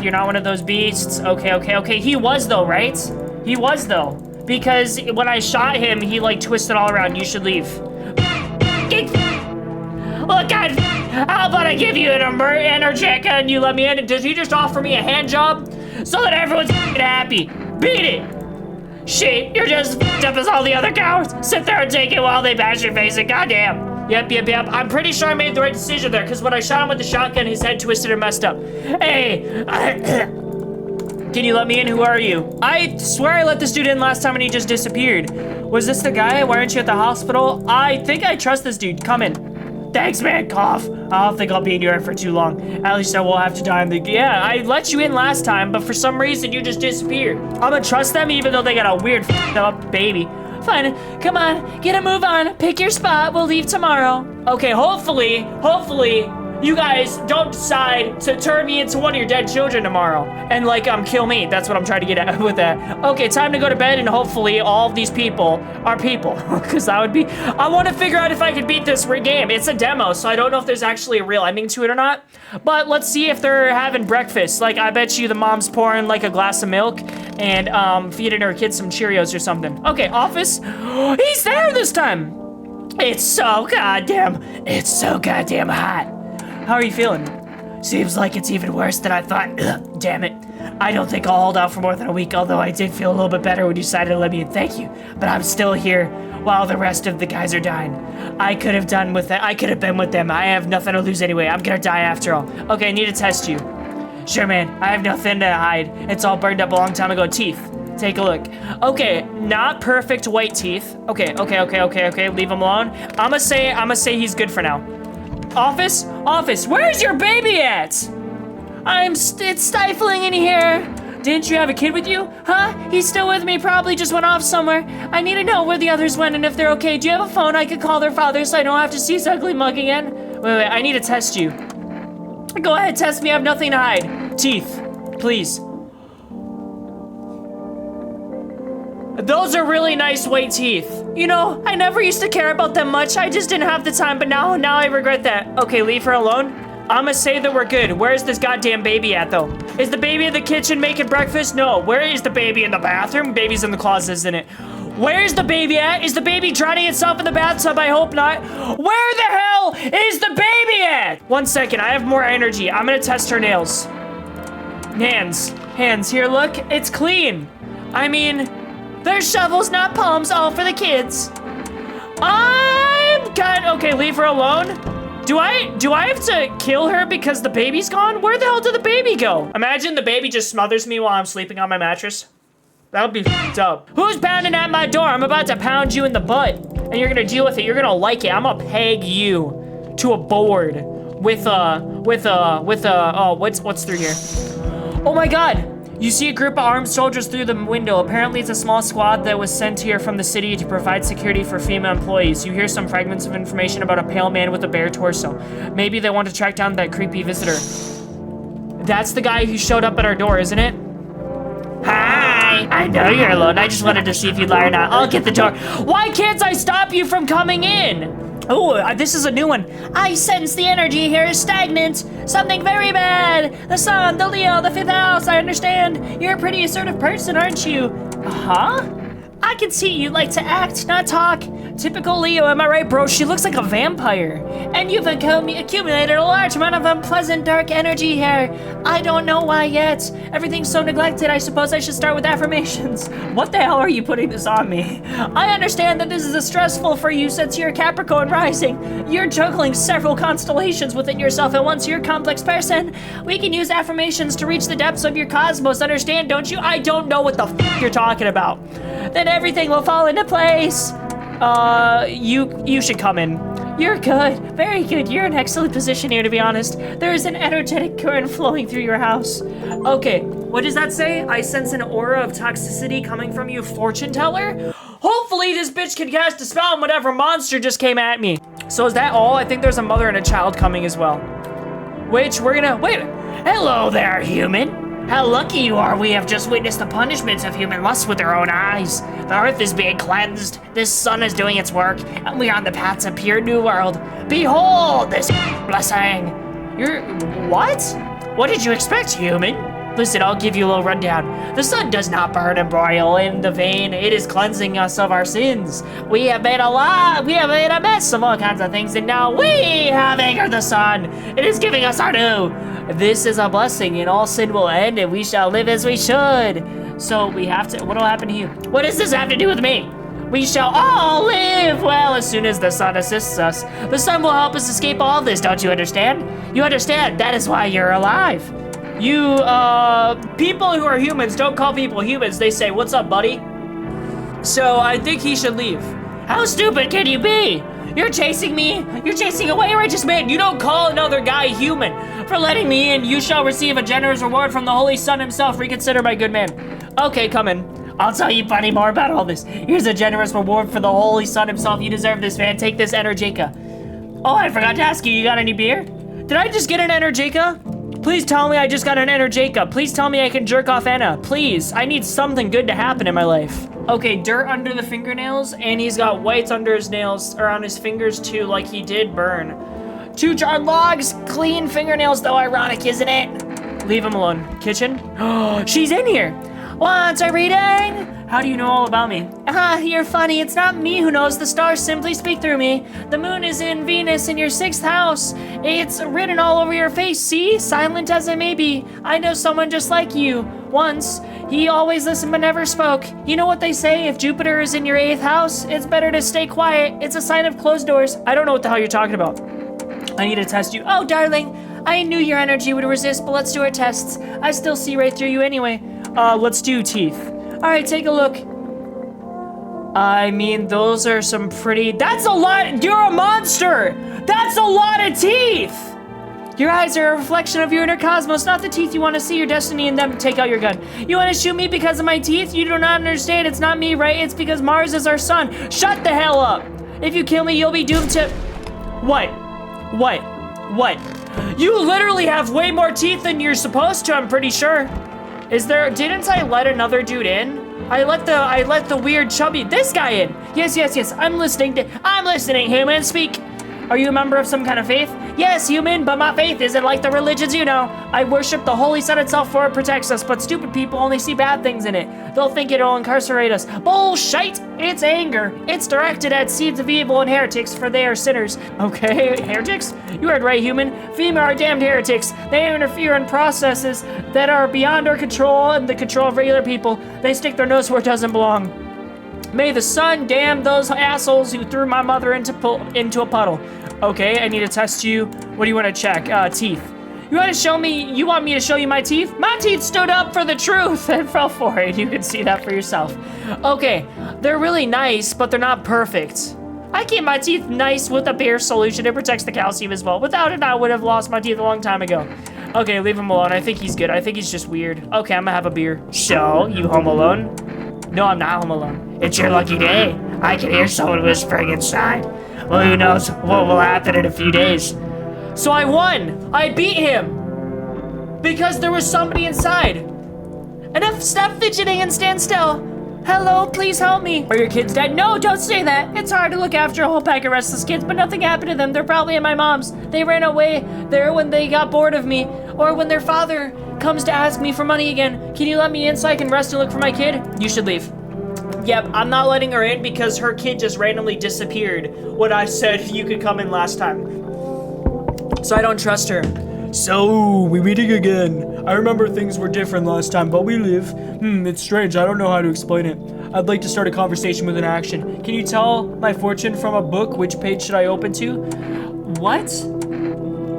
You're not one of those beasts. Okay. He was though, right? He was though. Because when I shot him, he like twisted all around. You should leave. Look, how about I give you an energetic and you let me in? Does he just offer me a hand job? So that everyone's happy. Beat it. Shit, you're just up as all the other cowards. Sit there and take it while they bash your face and goddamn. Yep. I'm pretty sure I made the right decision there, because when I shot him with the shotgun, his head twisted and messed up. Hey, can you let me in? Who are you? I swear I let this dude in last time and he just disappeared. Was this the guy? Why aren't you at the hospital? I think I trust this dude. Come in. Thanks, man. Cough. I don't think I'll be in here for too long. At least I won't have to die in the... Yeah, I let you in last time, but for some reason you just disappeared. I'm gonna trust them even though they got a weird up baby. Fine, come on, get a move on. Pick your spot, we'll leave tomorrow. Okay, hopefully, you guys don't decide to turn me into one of your dead children tomorrow and like kill me. That's what I'm trying to get at with that. Okay, time to go to bed, and hopefully all of these people are people, because that would be. I want to figure out if I could beat this game. It's a demo, so I don't know if there's actually a real ending to it or not. But let's see if they're having breakfast. Like, I bet you the mom's pouring like a glass of milk and feeding her kids some Cheerios or something. Okay, office. He's there this time. It's so goddamn hot. How are you feeling? Seems like it's even worse than I thought. Ugh, damn it. I don't think I'll hold out for more than a week, although I did feel a little bit better when you decided to let me in. Thank you. But I'm still here while the rest of the guys are dying. I could have done with it. I could have been with them. I have nothing to lose anyway. I'm gonna die after all. Okay, I need to test you. Sure, man. I have nothing to hide. It's all burned up a long time ago. Teeth. Take a look. Okay, not perfect white teeth. Okay. Leave him alone. I'ma say he's good for now. Office, where's your baby at? It's stifling in here. Didn't you have a kid with you? Huh? He's still with me, probably just went off somewhere. I need to know where the others went and if they're okay. Do you have a phone I could call their father so I don't have to see his ugly mug again? Wait, I need to test you. Go ahead, test me, I have nothing to hide. Teeth, please. Those are really nice white teeth. You know, I never used to care about them much. I just didn't have the time, but now I regret that. Okay, leave her alone. I'ma say that we're good. Where's this goddamn baby at, though? Is the baby in the kitchen making breakfast? No. Where is the baby in the bathroom? Baby's in the closet, isn't it? Where's the baby at? Is the baby drowning itself in the bathtub? I hope not. Where the hell is the baby at? 1 second, I have more energy. I'm gonna test her nails. Hands, here, look. It's clean. I mean, there's shovels, not palms, all for the kids. Okay, leave her alone. Do I have to kill her because the baby's gone? Where the hell did the baby go? Imagine the baby just smothers me while I'm sleeping on my mattress. That would be f***ed up. Who's pounding at my door? I'm about to pound you in the butt, and you're gonna deal with it. You're gonna like it. I'm gonna peg you to a board with what's through here? Oh my God. You see a group of armed soldiers through the window. Apparently it's a small squad that was sent here from the city to provide security for female employees. You hear some fragments of information about a pale man with a bare torso. Maybe they want to track down that creepy visitor. That's the guy who showed up at our door, isn't it? Hi! I know you're alone. I just wanted to see if you'd lie or not. I'll get the door. Why can't I stop you from coming in? Oh, this is a new one. I sense the energy here is stagnant. Something very bad. The sun, the Leo, the fifth house, I understand. You're a pretty assertive person, aren't you? Huh? I can see you like to act, not talk. Typical Leo, am I right, bro? She looks like a vampire. And you've accumulated a large amount of unpleasant dark energy here. I don't know why yet. Everything's so neglected, I suppose I should start with affirmations. What the hell are you putting this on me? I understand that this is stressful for you since you're Capricorn rising. You're juggling several constellations within yourself at once. You're a complex person. We can use affirmations to reach the depths of your cosmos, understand, don't you? I don't know what the f you're talking about. Then everything will fall into place. You should come in. You're good, very good. You're in excellent position here, to be honest. There is an energetic current flowing through your house. Okay, what does that say? I sense an aura of toxicity coming from you, fortune teller. Hopefully this bitch can cast a spell on whatever monster just came at me. So is that all? I think there's a mother and a child coming as well. Which we're gonna, wait. Hello there, human. How lucky you are, we have just witnessed the punishments of human lust with our own eyes. The earth is being cleansed, this sun is doing its work, and we are on the path to a pure new world. Behold this blessing. You're, what? What did you expect, human? Listen, I'll give you a little rundown. The sun does not burn and broil in the vein. It is cleansing us of our sins. We have made a mess of all kinds of things, and now we have angered the sun. It is giving us our due. This is a blessing, and all sin will end, and we shall live as we should. So we have to, what'll happen to you? What does this have to do with me? We shall all live well as soon as the sun assists us. The sun will help us escape all this, don't you understand? You understand, that is why you're alive. You, people who are humans don't call people humans. They say, what's up, buddy? So I think he should leave. How stupid can you be? You're chasing me. You're chasing away a righteous man. You don't call another guy human. For letting me in, you shall receive a generous reward from the Holy Sun himself. Reconsider, my good man. Okay, come in. I'll tell you plenty more about all this. Here's a generous reward for the Holy Sun himself. You deserve this, man. Take this Energica. Oh, I forgot to ask you. You got any beer? Did I just get an Energica? Please tell me I just got an Energica. Please tell me I can jerk off Anna. Please, I need something good to happen in my life. Okay, dirt under the fingernails, and he's got whites under his nails, or on his fingers too, like he did burn. 2 charred logs, clean fingernails though, ironic, isn't it? Leave him alone. Kitchen? Oh, she's in here. Want a reading? How do you know all about me? You're funny. It's not me who knows. The stars simply speak through me. The moon is in Venus in your 6th house. It's written all over your face. See? Silent as I may be, I know someone just like you. Once, he always listened but never spoke. You know what they say? If Jupiter is in your 8th house, it's better to stay quiet. It's a sign of closed doors. I don't know what the hell you're talking about. I need to test you. Oh, darling. I knew your energy would resist, but let's do our tests. I still see right through you anyway. Let's do teeth. All right, take a look. I mean, those are some pretty... That's a lot! You're a monster! That's a lot of teeth! Your eyes are a reflection of your inner cosmos, not the teeth you want to see, your destiny in them. Take out your gun. You want to shoot me because of my teeth? You do not understand. It's not me, right? It's because Mars is our sun. Shut the hell up! If you kill me, you'll be doomed to... What? You literally have way more teeth than you're supposed to, I'm pretty sure. Didn't I let another dude in? I let the weird chubby, this guy in. Yes, I'm listening, human, speak. Are you a member of some kind of faith? Yes, human, but my faith isn't like the religions you know. I worship the holy sun itself for it protects us, but stupid people only see bad things in it. They'll think it'll incarcerate us. Bullshit! It's anger. It's directed at seeds of evil and heretics, for they are sinners. Okay, heretics? You heard right, human. Female are damned heretics. They interfere in processes that are beyond our control and the control of regular people. They stick their nose where it doesn't belong. May the sun damn those assholes who threw my mother into a puddle. Okay, I need to test you. What do you want to check? Teeth. You want me to show you my teeth? My teeth stood up for the truth and fell for it. You can see that for yourself. Okay, they're really nice, but they're not perfect. I keep my teeth nice with a beer solution. It protects the calcium as well. Without it, I would have lost my teeth a long time ago. Okay, leave him alone. I think he's good. I think he's just weird. Okay, I'm gonna have a beer. So, you home alone? No, I'm not home alone. It's your lucky day. I can hear someone whispering inside. Well, who knows what will happen in a few days. So I won. I beat him. Because there was somebody inside. Enough, stop fidgeting and stand still. Hello, please help me. Are your kids dead? No, don't say that. It's hard to look after a whole pack of restless kids, but nothing happened to them. They're probably at my mom's. They ran away there when they got bored of me, or when their father comes to ask me for money again. Can you let me in so I can rest and look for my kid? You should leave. Yep, I'm not letting her in because her kid just randomly disappeared when I said you could come in last time. So I don't trust her. So, we meeting again. I remember things were different last time, but we live. It's strange. I don't know how to explain it. I'd like to start a conversation with an action. Can you tell my fortune from a book? Which page should I open to? What?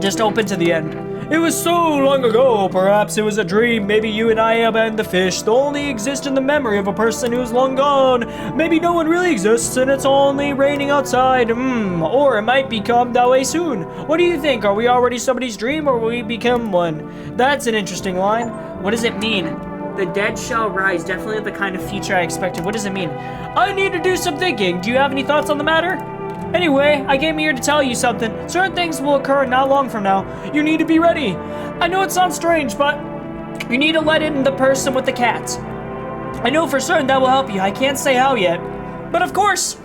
Just open to the end. It was so long ago, perhaps it was a dream. Maybe you and I and the fish only exist in the memory of a person who's long gone. Maybe no one really exists and it's only raining outside. Or it might become that way soon. What do you think? Are we already somebody's dream or will we become one? That's an interesting line. What does it mean? The dead shall rise. Definitely the kind of future I expected. What does it mean? I need to do some thinking. Do you have any thoughts on the matter? Anyway, I came here to tell you something. Certain things will occur not long from now. You need to be ready. I know it sounds strange, but you need to let in the person with the cat. I know for certain that will help you. I can't say how yet. But of course,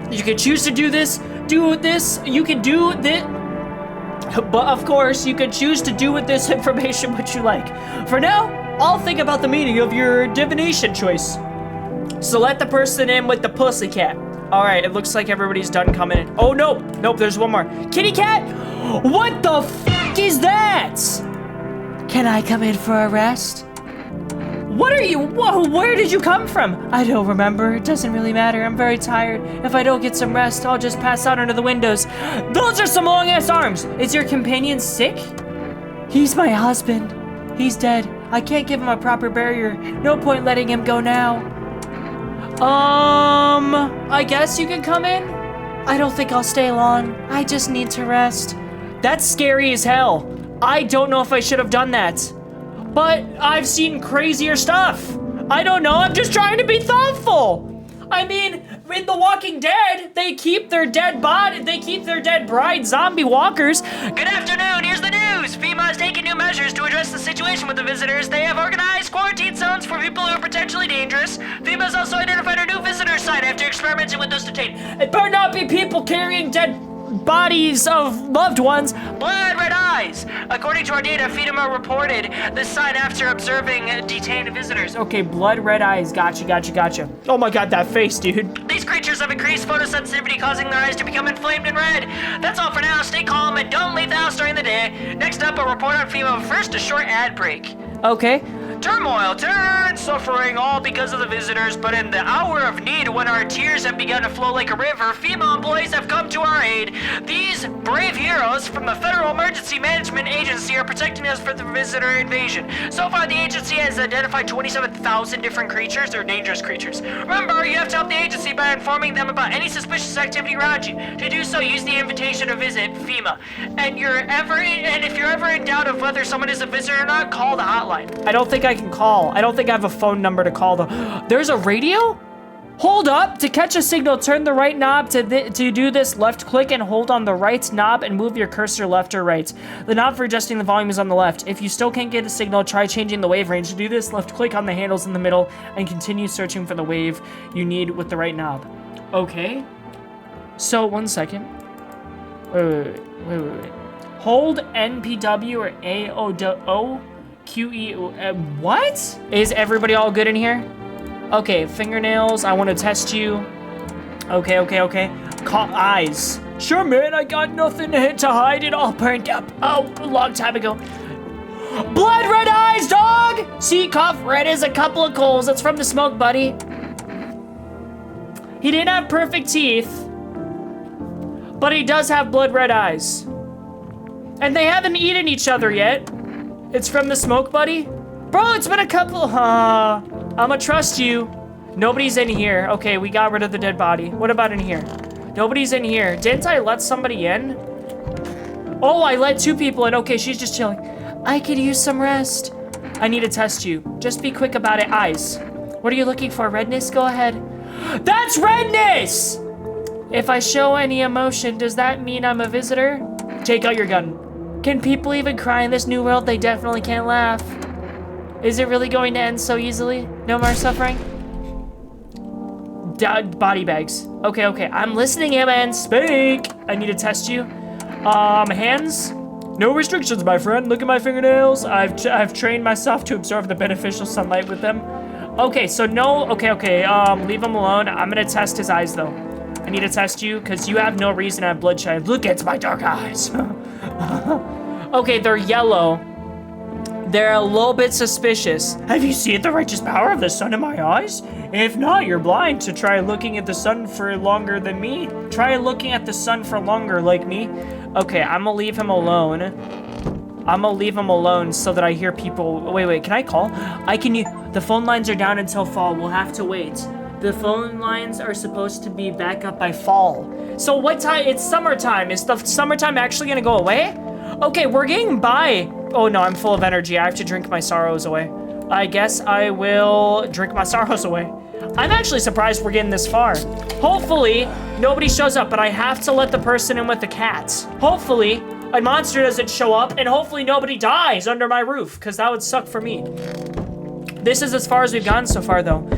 you can choose to do this, you can do this. But of course, you can choose to do with this information what you like. For now, I'll think about the meaning of your divination choice. So let the person in with the pussycat. All right, it looks like everybody's done coming in. Oh, nope, there's one more. Kitty cat? What the f*** is that? Can I come in for a rest? What are you, where did you come from? I don't remember, it doesn't really matter. I'm very tired. If I don't get some rest, I'll just pass out under the windows. Those are some long-ass arms. Is your companion sick? He's my husband. He's dead. I can't give him a proper burial. No point letting him go now. I guess you can come in? I don't think I'll stay long. I just need to rest. That's scary as hell. I don't know if I should have done that. But I've seen crazier stuff. I don't know, I'm just trying to be thoughtful. I mean, in The Walking Dead, they keep their dead bride zombie walkers. Good afternoon, here's the news. FEMA is taking new measures to address the situation with the visitors. They have organized quarantine zones for people who are potentially dangerous. FEMA has also identified a new visitor site after experimenting with those detained. It better not be people carrying dead bodies of loved ones. Blood red eyes. According to our data, FEMA reported this site after observing detained visitors. Okay, blood red eyes. Gotcha. Oh my god, that face, dude. These creatures have increased photosensitivity, causing their eyes to become inflamed and red. That's all for now. Stay calm and don't leave the house during the day. Next up, a report on FEMA. First, a short ad break. Okay. Turmoil, terror, and suffering, all because of the visitors. But in the hour of need, when our tears have begun to flow like a river, FEMA employees have come to our aid. These brave heroes from the Federal Emergency Management Agency are protecting us from the visitor invasion. So far, the agency has identified 27,000 different creatures or dangerous creatures. Remember, you have to help the agency by informing them about any suspicious activity around you. To do so, use the invitation to visit FEMA. And if you're ever in doubt of whether someone is a visitor or not, call the hotline. I don't think I can call. I don't think I have a phone number to call though. There's a radio? Hold up. To catch a signal, turn the right knob. To do this, left click and hold on the right knob and move your cursor left or right. The knob for adjusting the volume is on the left. If you still can't get a signal, try changing the wave range. To do this, left click on the handles in the middle and continue searching for the wave you need with the right knob. Okay. So, 1 second. Wait. Hold NPW or AOO. QE, what? Is everybody all good in here? Okay, fingernails, I want to test you. Okay. Caught eyes. Sure, man, I got nothing to hide. It all burned up. Oh, a long time ago. Blood red eyes, dog! See, cough red as a couple of coals. That's from the smoke, buddy. He didn't have perfect teeth, but he does have blood red eyes. And they haven't eaten each other yet. It's from the smoke, buddy? Bro, it's been a couple, I'ma trust you. Nobody's in here. Okay, we got rid of the dead body. What about in here? Nobody's in here. Didn't I let somebody in? Oh, I let 2 people in. Okay, she's just chilling. I could use some rest. I need to test you. Just be quick about it. Eyes. What are you looking for? Redness? Go ahead. That's redness! If I show any emotion, does that mean I'm a visitor? Take out your gun. Can people even cry in this new world? They definitely can't laugh. Is it really going to end so easily? No more suffering? Body bags. Okay. I'm listening, man. Speak. I need to test you. Hands? No restrictions, my friend. Look at my fingernails. I've trained myself to absorb the beneficial sunlight with them. Okay, so no. Okay. Leave him alone. I'm gonna test his eyes, though. I need to test you because you have no reason to have bloodshot. Look at my dark eyes. Okay, they're yellow. They're a little bit suspicious. Have you seen the righteous power of the sun in my eyes? If not, you're blind. To try looking at the sun for longer than me. Try looking at the sun for longer like me. Okay, I'm gonna leave him alone. I'm gonna leave him alone so that I hear people. Wait, can I call? The phone lines are down until fall. We'll have to wait. The phone lines are supposed to be back up by fall. So what time? It's summertime. Is the summertime actually gonna go away? Okay, we're getting by. Oh no, I'm full of energy. I have to drink my sorrows away. I guess I will drink my sorrows away. I'm actually surprised we're getting this far. Hopefully, nobody shows up, but I have to let the person in with the cats. Hopefully, a monster doesn't show up, and hopefully nobody dies under my roof, because that would suck for me. This is as far as we've gotten so far, though.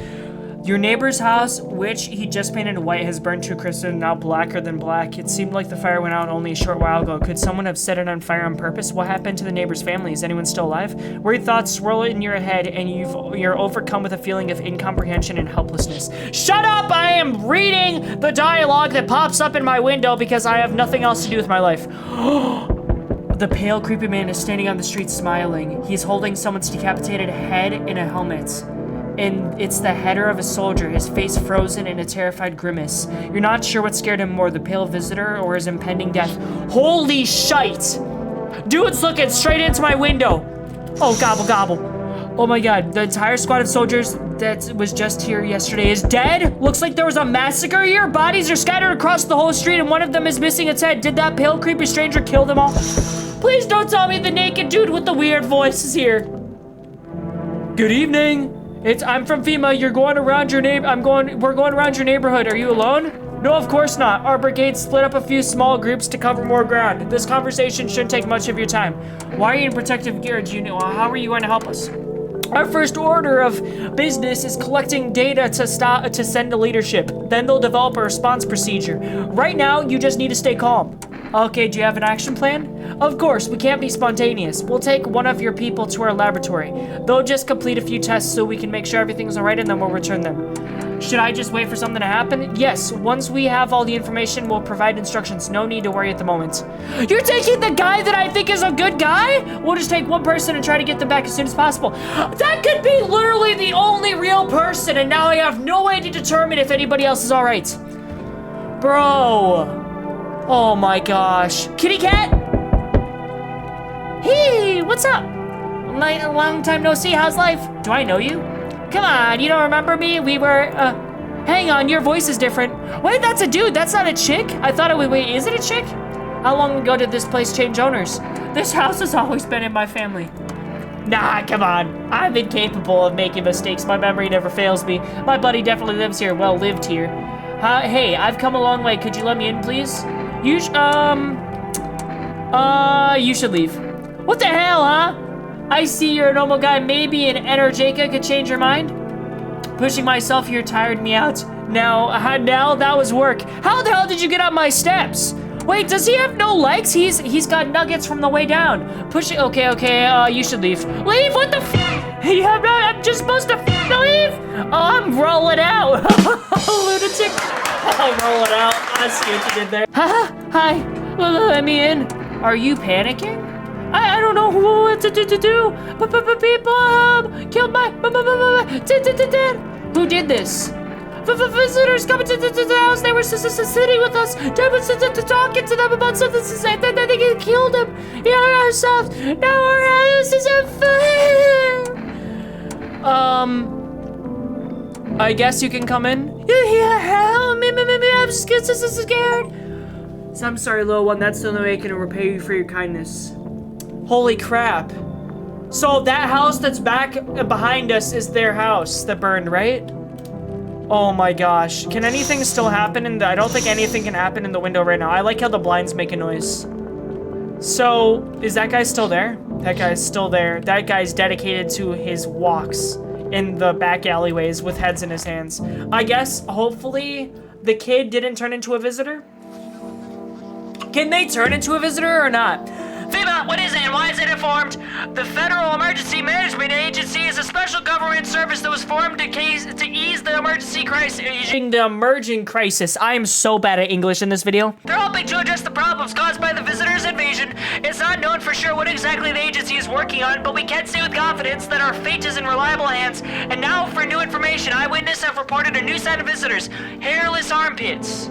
Your neighbor's house, which he just painted white, has burned to a crisp and now blacker than black. It seemed like the fire went out only a short while ago. Could someone have set it on fire on purpose? What happened to the neighbor's family? Is anyone still alive? Worried thoughts swirl in your head, and you're overcome with a feeling of incomprehension and helplessness. Shut up! I am reading the dialogue that pops up in my window because I have nothing else to do with my life. The pale, creepy man is standing on the street smiling. He's holding someone's decapitated head in a helmet. And it's the header of a soldier, his face frozen in a terrified grimace. You're not sure what scared him more, the pale visitor or his impending death. Holy shite! Dude's looking straight into my window. Oh, gobble, gobble. Oh my god, the entire squad of soldiers that was just here yesterday is dead? Looks like there was a massacre here. Bodies are scattered across the whole street and one of them is missing its head. Did that pale, creepy stranger kill them all? Please don't tell me the naked dude with the weird voice is here. Good evening. I'm from FEMA. You're going around your we're going around your neighborhood. Are you alone? No, of course not. Our brigade split up a few small groups to cover more ground. This conversation shouldn't take much of your time. Why are you in protective gear? How are you going to help us? Our first order of business is collecting data to send to leadership. Then they'll develop a response procedure. Right now, you just need to stay calm. Okay, do you have an action plan? Of course, we can't be spontaneous. We'll take one of your people to our laboratory. They'll just complete a few tests so we can make sure everything's all right, and then we'll return them. Should I just wait for something to happen? Yes, once we have all the information, we'll provide instructions. No need to worry at the moment. You're taking the guy that I think is a good guy? We'll just take one person and try to get them back as soon as possible. That could be literally the only real person, and now I have no way to determine if anybody else is all right. Bro. Oh my gosh. Kitty cat? Hey, what's up? Long time no see, how's life? Do I know you? Come on, you don't remember me? We were, hang on, your voice is different. Wait, that's a dude, that's not a chick? I thought it was, wait, is it a chick? How long ago did this place change owners? This house has always been in my family. Nah, come on. I'm incapable of making mistakes. My memory never fails me. My buddy definitely lives here, well, lived here. Hey, I've come a long way. Could you let me in, please? You should leave. What the hell, huh? I see you're a normal guy. Maybe an Energetica could change your mind? Pushing myself here tired me out. Now that was work. How the hell did you get up my steps? Wait, does he have no legs? He's got nuggets from the way down. Push it. Okay, you should leave. Leave? What the f? I'm just supposed to leave? Oh, I'm rolling out. Lunatic. I'm rolling out. I see what you did there. Hi. Let me in. Are you panicking? I don't know what to do. People killed my dad. Who did this? Visitors coming to the house. They were sitting with us. Dad was talking to them about something. Then they killed him. Yeah, ourselves. Now our house is on fire. I guess you can come in. Yeah, help me. I'm scared. So I'm sorry, little one. That's the only way I can repay you for your kindness. Holy crap. So that house that's back behind us is their house that burned, right? Oh my gosh. Can anything still happen I don't think anything can happen in the window right now. I like how the blinds make a noise. So, is that guy still there? That guy's still there. That guy's dedicated to his walks in the back alleyways with heads in his hands. I guess, hopefully, the kid didn't turn into a visitor? Can they turn into a visitor or not? FEMA, what is it and why is it informed? The Federal Emergency Management Agency is a special government service that was formed to ease the emergency crisis. The emerging crisis. I am so bad at English in this video. They're hoping to address the problems caused by the visitors' invasion. It's not known for sure what exactly the agency is working on, but we can say with confidence that our fate is in reliable hands. And now for new information, eyewitnesses have reported a new set of visitors, hairless armpits.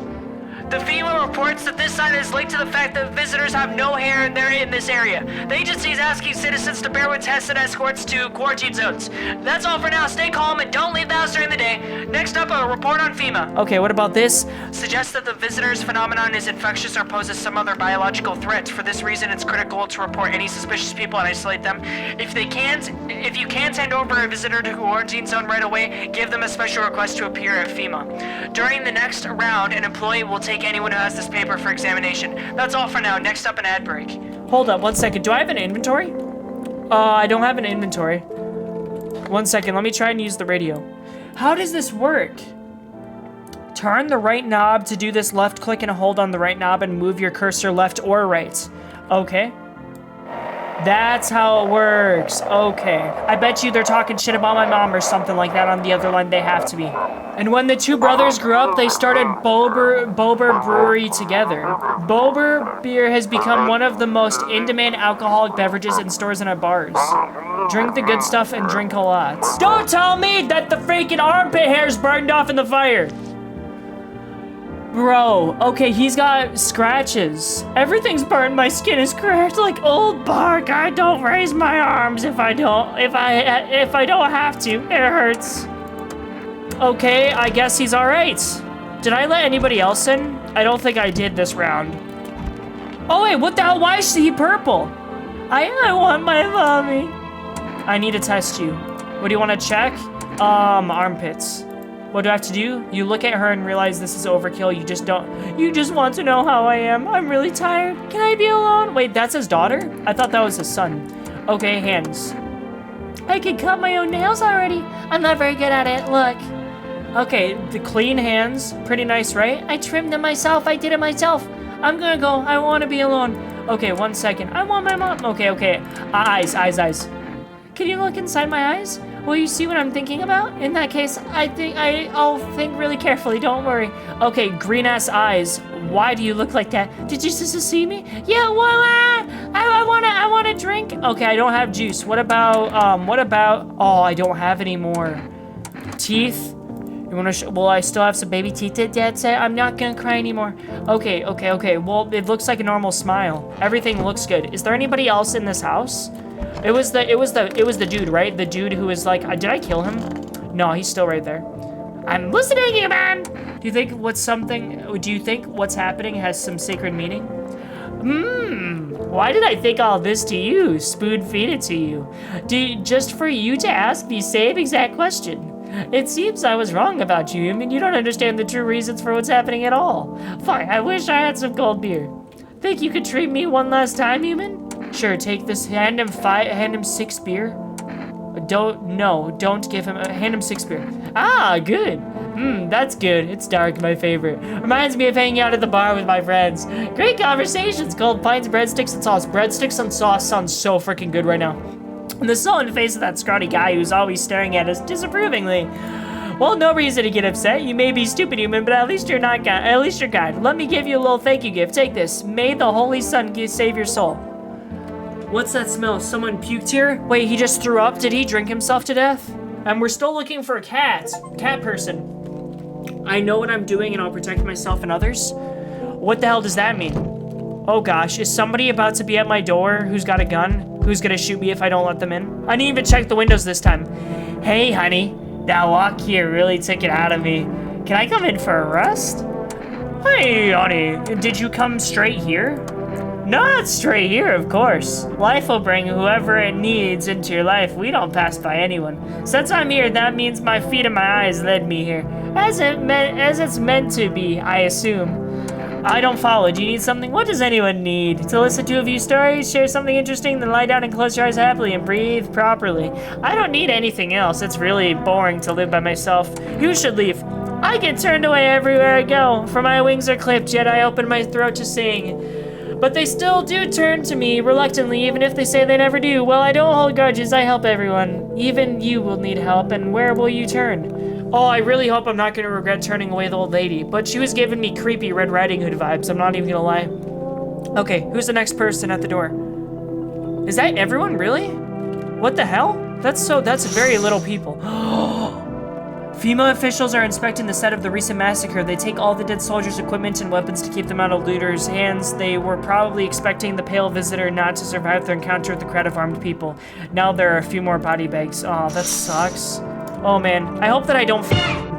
The FEMA reports that this sign is linked to the fact that visitors have no hair and they're in this area. The agency is asking citizens to bear with tests and escorts to quarantine zones. That's all for now. Stay calm and don't leave the house during the day. Next up, a report on FEMA. Okay, what about this? Suggests that the visitors phenomenon is infectious or poses some other biological threat. For this reason, it's critical to report any suspicious people and isolate them. If you can't hand over a visitor to a quarantine zone right away, give them a special request to appear at FEMA. During the next round, an employee will take anyone who has this paper for examination. That's all for now. Next up, an ad break. Hold up, 1 second. Do I have an inventory? I don't have an inventory. 1 second, let me try and use the radio. How does this work? Turn the right knob to do this, left click and hold on the right knob and move your cursor left or right. Okay. That's how it works. Okay. I bet you they're talking shit about my mom or something like that on the other line. They have to be. And when the two brothers grew up, they started Bober Brewery together. Bober beer has become one of the most in-demand alcoholic beverages in stores and at bars. Drink the good stuff and drink a lot. Don't tell me that the freaking armpit hair's burned off in the fire. Bro, okay, he's got scratches. Everything's burned. My skin is cracked like old bark. I don't raise my arms if I don't have to. It hurts. Okay, I guess he's all right. Did I let anybody else in? I don't think I did this round. Oh wait, what the hell? Why is he purple? I want my mommy. I need to test you. What do you want to check? Armpits. What do I have to do? You look at her and realize this is overkill. You just want to know how I am. I'm really tired. Can I be alone? Wait, that's his daughter? I thought that was his son. Okay, hands. I can cut my own nails already. I'm not very good at it, look. Okay, the clean hands. Pretty nice, right? I trimmed them myself. I did it myself. I'm gonna go. I want to be alone. Okay, 1 second. I want my mom. Okay. Eyes. Can you look inside my eyes? Will you see what I'm thinking about? In that case, I'll think really carefully. Don't worry. Okay, green ass eyes. Why do you look like that? Did you just see me? Yeah. Well, I want a drink. Okay, I don't have juice. What about? Oh, I don't have any more teeth. You wanna? Well, I still have some baby teeth that Dad said. I'm not gonna cry anymore. Okay. Well, it looks like a normal smile. Everything looks good. Is there anybody else in this house? It was the dude, right? The dude who was like, did I kill him? No, he's still right there. I'm listening, you man. Do you think what's happening has some sacred meaning? Why did I think all this to you? Spoon feed it to you. Just for you to ask the same exact question. It seems I was wrong about you. I mean, you don't understand the true reasons for what's happening at all. Fine, I wish I had some cold beer. Think you could treat me one last time, human? Sure, take this. Hand him 6 beer. Don't give him. Hand him 6 beer. Ah, good. That's good. It's dark, my favorite. Reminds me of hanging out at the bar with my friends. Great conversations. Cold pints, breadsticks, and sauce. Breadsticks and sauce sounds so freaking good right now. And the sullen face of that scrawny guy who's always staring at us disapprovingly. Well, no reason to get upset. You may be stupid, human, but at least you're not kind. At least you're kind. Let me give you a little thank you gift. Take this. May the Holy Sun save your soul. What's that smell? Someone puked here? Wait, he just threw up? Did he drink himself to death? And we're still looking for a cat. Cat person. I know what I'm doing and I'll protect myself and others. What the hell does that mean? Oh gosh, is somebody about to be at my door who's got a gun? Who's gonna shoot me if I don't let them in? I didn't even check the windows this time. Hey, honey. That walk here really took it out of me. Can I come in for a rest? Hey, honey. Did you come straight here? Not straight here, of course. Life will bring whoever it needs into your life. We don't pass by anyone. Since I'm here, that means my feet and my eyes led me here. As it's meant to be, I assume. I don't follow. Do you need something? What does anyone need? To listen to a few stories, share something interesting, then lie down and close your eyes happily and breathe properly. I don't need anything else. It's really boring to live by myself. You should leave. I get turned away everywhere I go, for my wings are clipped, yet I open my throat to sing. But they still do turn to me reluctantly, even if they say they never do. Well, I don't hold grudges. I help everyone. Even you will need help, and where will you turn? Oh, I really hope I'm not going to regret turning away the old lady, but she was giving me creepy Red Riding Hood vibes. I'm not even going to lie. Okay, who's the next person at the door? Is that everyone, really? What the hell? That's very little people. Female officials are inspecting the site of the recent massacre. They take all the dead soldiers' equipment and weapons to keep them out of looters' hands. They were probably expecting the pale visitor not to survive their encounter with the crowd of armed people. Now there are a few more body bags. Oh, that sucks. Oh man, I hope that I don't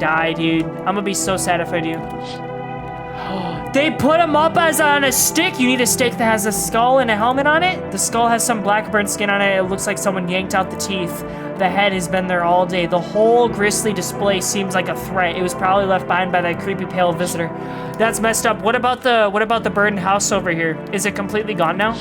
die, dude. I'm gonna be so sad if I do. They put him up as on a stick. You need a stick that has a skull and a helmet on it. The skull has some black burnt skin on it. It looks like someone yanked out the teeth. The head has been there all day. The whole grisly display seems like a threat. It was probably left behind by that creepy pale visitor. That's messed up. What about the burned house over here? Is it completely gone now?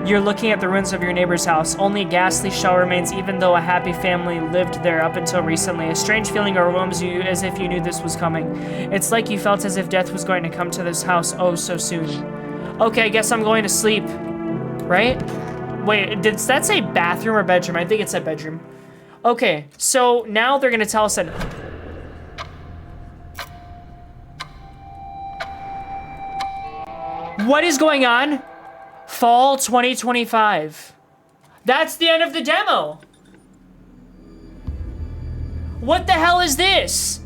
You're looking at the ruins of your neighbor's house. Only a ghastly shell remains, even though a happy family lived there up until recently. A strange feeling overwhelms you as if you knew this was coming. It's like you felt as if death was going to come to this house oh so soon. Okay, I guess I'm going to sleep. Right? Wait, did that say bathroom or bedroom? I think it said bedroom. Okay, so now they're gonna tell us that... What is going on? Fall 2025. That's the end of the demo. What the hell is this?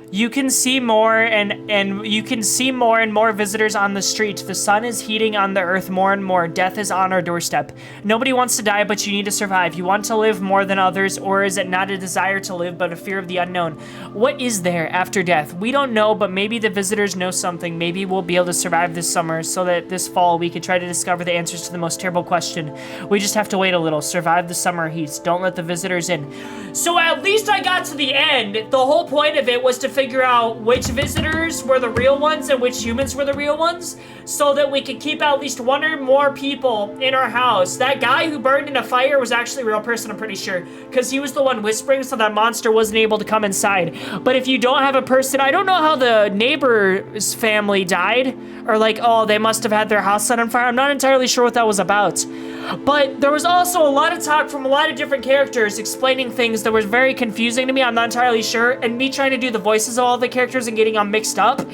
You can see more and you can see more and more visitors on the street. The sun is heating on the earth more and more. Death is on our doorstep. Nobody wants to die, but you need to survive. You want to live more than others, or is it not a desire to live, but a fear of the unknown? What is there after death? We don't know, but maybe the visitors know something. Maybe we'll be able to survive this summer so that this fall we could try to discover the answers to the most terrible question. We just have to wait a little. Survive the summer heat. Don't let the visitors in. So at least I got to the end. The whole point of it was to figure out which visitors were the real ones and which humans were the real ones, so that we could keep at least one or more people in our house. That guy who burned in a fire was actually a real person, I'm pretty sure, because he was the one whispering, so that monster wasn't able to come inside. But if you don't have a person, I don't know how the neighbor's family died, or like, oh, they must have had their house set on fire. I'm not entirely sure what that was about. But there was also a lot of talk from a lot of different characters explaining things that were very confusing to me. I'm not entirely sure. And me trying to do the voices of all the characters and getting them mixed up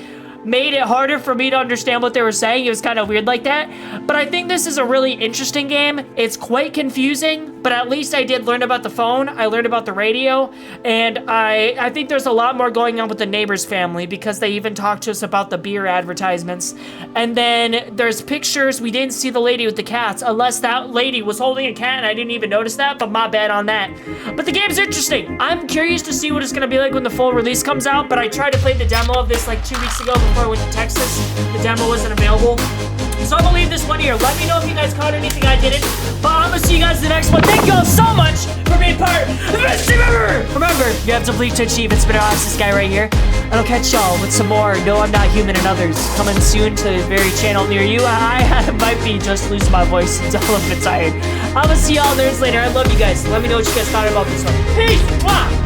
made it harder for me to understand what they were saying. It was kind of weird like that. But I think this is a really interesting game. It's quite confusing, but at least I did learn about the phone. I learned about the radio, and I think there's a lot more going on with the neighbor's family, because they even talked to us about the beer advertisements. And then there's pictures. We didn't see the lady with the cats, unless that lady was holding a cat and I didn't even notice that, but my bad on that. But the game's interesting. I'm curious to see what it's gonna be like when the full release comes out, but I tried to play the demo of this like 2 weeks ago before I went to Texas. The demo wasn't available. So I'm gonna leave this one here. Let me know if you guys caught anything I didn't. But I'm gonna see you guys in the next one. Thank you all so much for being part of this team ever. Remember, you have to bleed to achieve. It's been this guy right here. And I'll catch y'all with some more No, I'm Not Human and others coming soon to the very channel near you. I might be just losing my voice until I'm a bit tired. I'm gonna see y'all nerds later. I love you guys. Let me know what you guys thought about this one. Peace! Mwah!